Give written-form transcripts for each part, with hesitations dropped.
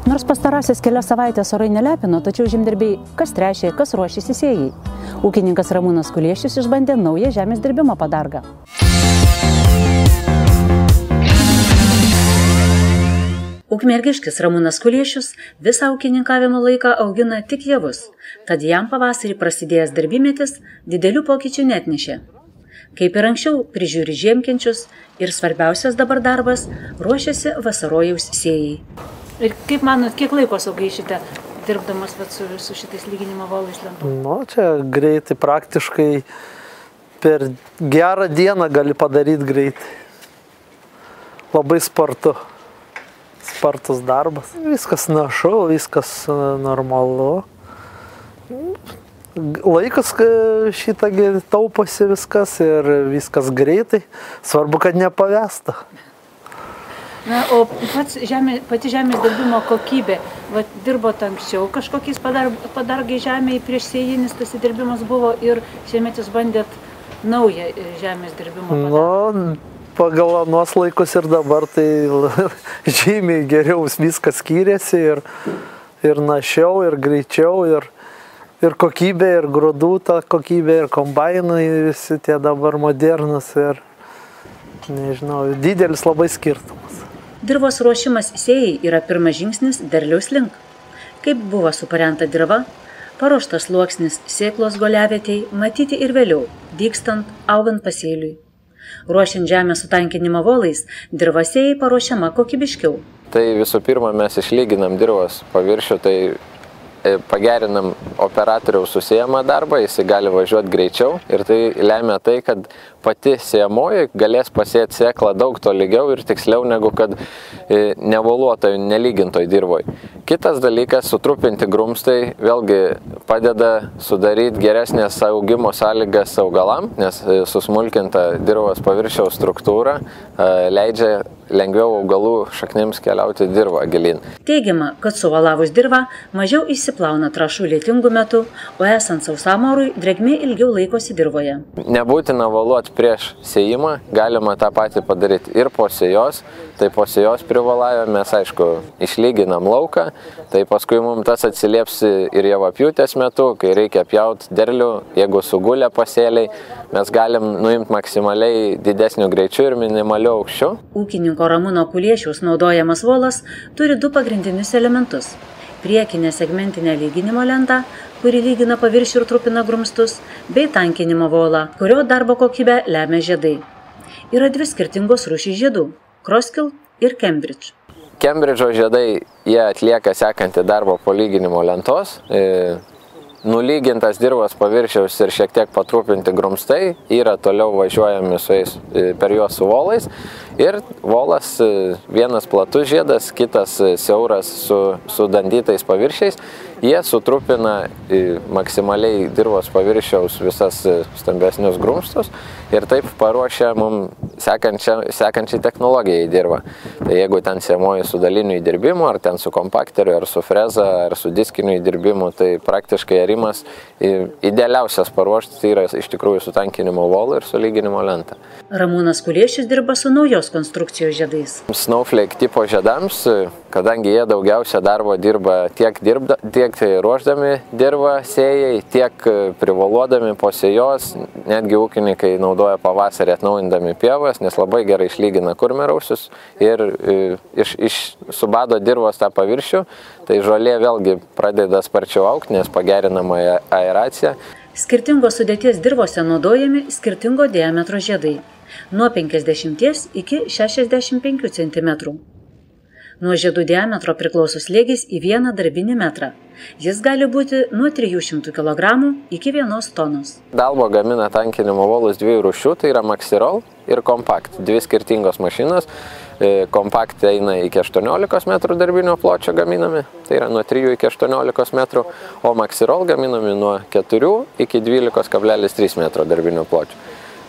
Nors pastarąsias kelias savaitės orai nelepino, tačiau žemdirbiai kas tręšė, kas ruošėsi sėjai. Ūkininkas Ramūnas Kuliešius išbandė naują žemės dirbimo padargą. Ukmergiškis Ramūnas Kuliešius visą ūkininkavimo laiką augina tik javus, tad jam pavasarį prasidėjęs darbymetis didelių pokyčių neatnešė. Kaip ir anksčiau, prižiūri žiemkenčius ir svarbiausias dabar darbas – ruošiasi vasarojaus sėjai. Ir kaip manot, kiek laiko sugaišite dirbdamas su šitais lyginimo volais lentom? Nu, čia greitai, praktiškai per gerą dieną gali padaryti greitai. Labai spartus darbas. Viskas našu, viskas normalu. Laikas šitą tauposi viskas ir viskas greitai. Svarbu, kad nepavesta. Na, o pati žemės dirbimo kokybė, dirbot anksčiau kažkokiais padargai žemėje prieš sėjinis tas įdirbimas buvo ir šiemet jūs bandėt naują žemės dirbimo padargą? Nu, pagal anuos laikus ir dabar tai žymiai geriau viskas skyrėsi ir našiau, ir greičiau, ir kokybė, ir grūdų ta kokybė, ir kombainai visi tie dabar modernus ir, nežinau, didelis labai skirtumas. Dirvos ruošimas sėjai yra pirmas žingsnis derliaus link. Kaip buvo suparenta dirva, paruoštas sluoksnis sėklos goliavietei matyti ir vėliau, dygstant, augant pasėliui. Ruošiant žemę sutankinimo volais, dirva sėjai paruošiama kokybiškiau. Tai visų pirma mes išlyginam dirvos paviršių, tai pagerinam operatoriaus susėjamą darbą, jis gali važiuoti greičiau ir tai lemia tai, kad pati sėjamoji galės pasėti sėklą daug tolygiau ir tiksliau negu kad nevoluotoj, nelygintoj dirvoj. Kitas dalykas, sutrupinti grumstai vėlgi padeda sudaryti geresnės augimo sąlygas augalam, nes susmulkinta dirvos paviršiaus struktūra leidžia lengviau augalų šaknims keliauti dirvą gilin. Teigiama, kad suvalavus dirvą mažiau išsiplauna trąšų lietingų metu, o esant sausam orui drėgmė ilgiau laikosi dirvoje. Nebūtina valuoti prieš sėjimą, galima tą patį padaryti ir po sėjos. Tai po sėjos privalavę mes, aišku, išlyginam lauką, tai paskui mums tas atsilieps ir javapjūtės metu, kai reikia pjauti derlių, jeigu sugulė pasėliai, mes galim nuimti maksimaliai didesniu greičiu ir minimaliu aukščiu. Ūkininko Ramūno Kuliešiaus naudojamas volas turi du pagrindinius elementus. Priekinę segmentinę lyginimo lentą, kuri lygina paviršių ir trupina grumstus, bei tankinimo volą, kurio darbo kokybę lemia žiedai. Yra dvi skirtingos rūšys žiedų – Crosskill ir Cambridge. Cambridge'o žiedai jie atlieka sekantį darbą po lyginimo lentos. Nulygintas dirvos paviršiaus ir šiek tiek patrupinti grumstai yra toliau važiuojami su jais per juos su volais. Ir volas vienas platus žiedas, kitas siauras su dandytais paviršiais. Jie sutrupina maksimaliai dirvos paviršiaus visas stambesnius grumstus ir taip paruošia mums sekančiai technologijai į dirvą. Tai jeigu ten sėmoji su daliniu įdirbimu, ar ten su kompakteriu, ar su freza, ar su diskiniu įdirbimu, tai praktiškai arimas idealiausias paruošti tai yra iš tikrųjų su tankinimo volu ir su lyginimo lenta. Ramūnas Kuliešius dirba su naujos konstrukcijos žiedais. Snowflake tipo žiedams, kadangi jie daugiausia darbo dirba tiek ruošdami dirvą sėjai, tiek privaluodami po sėjos, netgi ūkininkai naudoja pavasarį atnaujindami pievas, nes labai gerai išlygina kurmiarausius ir subado dirvos tą paviršių, tai žolė vėlgi pradeda sparčiau augti, nes pagerinama aeracija. Skirtingos sudėties dirvose naudojami skirtingo diametro žiedai, nuo 50 iki 65 cm. Nuo žiedų diametro priklauso slėgis į 1 darbinį metrą. Jis gali būti nuo 300 kg iki 1 tonos. Dalbo gamina tankinimo volus dviejų rūšių, tai yra Maxirol ir Compact. Dvi skirtingos mašinos. Compact eina iki 18 metrų darbinio pločio gaminami, tai yra nuo 3 iki 18 metrų, o Maxirol gaminami nuo 4 iki 12,3 metro darbinio pločio.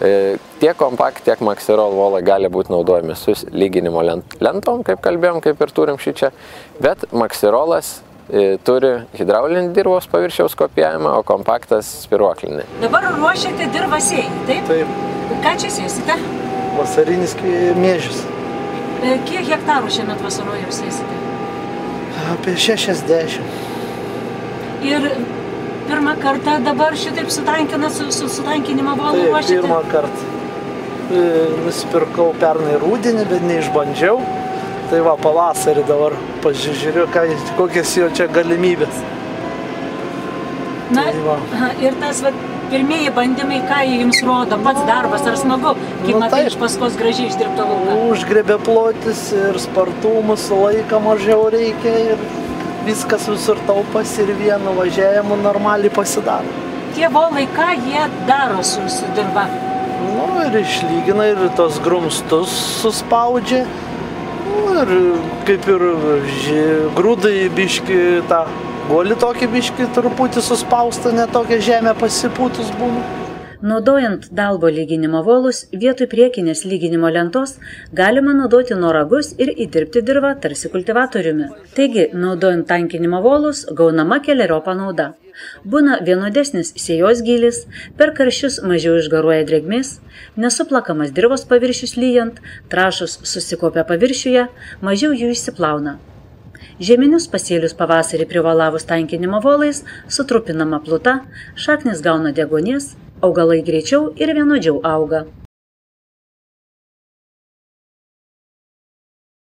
Tiek Compact, tiek Maxirol volai gali būti naudojami su lyginimo lentom, kaip kalbėjom, kaip ir turim šičia, bet Maxirolas turi hidraulinį dirvos paviršiaus kopijavimą, o Compactas spiruoklinį. Dabar ruošiate dirvą sėjai, taip? Taip. Ką čia sėsite? Vasarinis miežius. Kiek hektarų šiemet vasarojaus sėsite? Apie 60. Ir pirmą kartą dabar šitaip sutankinat, sutankinimo volų Taip, ruošite? pirmą kartą. Nusipirkau pernai rudenį, bet neišbandžiau. Tai va, pavasarį dabar pažiūrėjau, kokias jo čia galimybės. Na, Tai va. ir tas va, pirmieji bandymai, ką jums rodo, pats darbas, ar smagu, kaip Nu, matai taip. iš paskos gražiai išdirbto lauką? Užgrebė plotis ir spartumus, laiką mažiau reikia ir viskas visur taupas ir vienu važiavimu normaliai pasidaro. Tie volai, ką jie daro su dirba? Nu, ir išlygina, ir tos grumstus suspaudžia. Nu, ir kaip ir grūdai biški tą guolį tokį biški truputį suspausta, ne tokia žemė pasipūtus būna. Naudojant dalbo lyginimo volus, vietoj priekinės lyginimo lentos galima naudoti noragus ir įdirbti dirvą tarsi kultivatoriumi. Taigi, naudojant tankinimo volus, gaunama keleriopa nauda. Būna vienodesnis sėjos gylis, per karščius mažiau išgaruoja drėgmės, nesuplakamas dirvos paviršius lyjant, trąšos susikaupia paviršiuje, mažiau jų išsiplauna. Žieminius pasėlius pavasarį privalavus tankinimo volais sutrupinama pluta, šaknis gauna deguonies, augalai greičiau ir vienodžiau auga.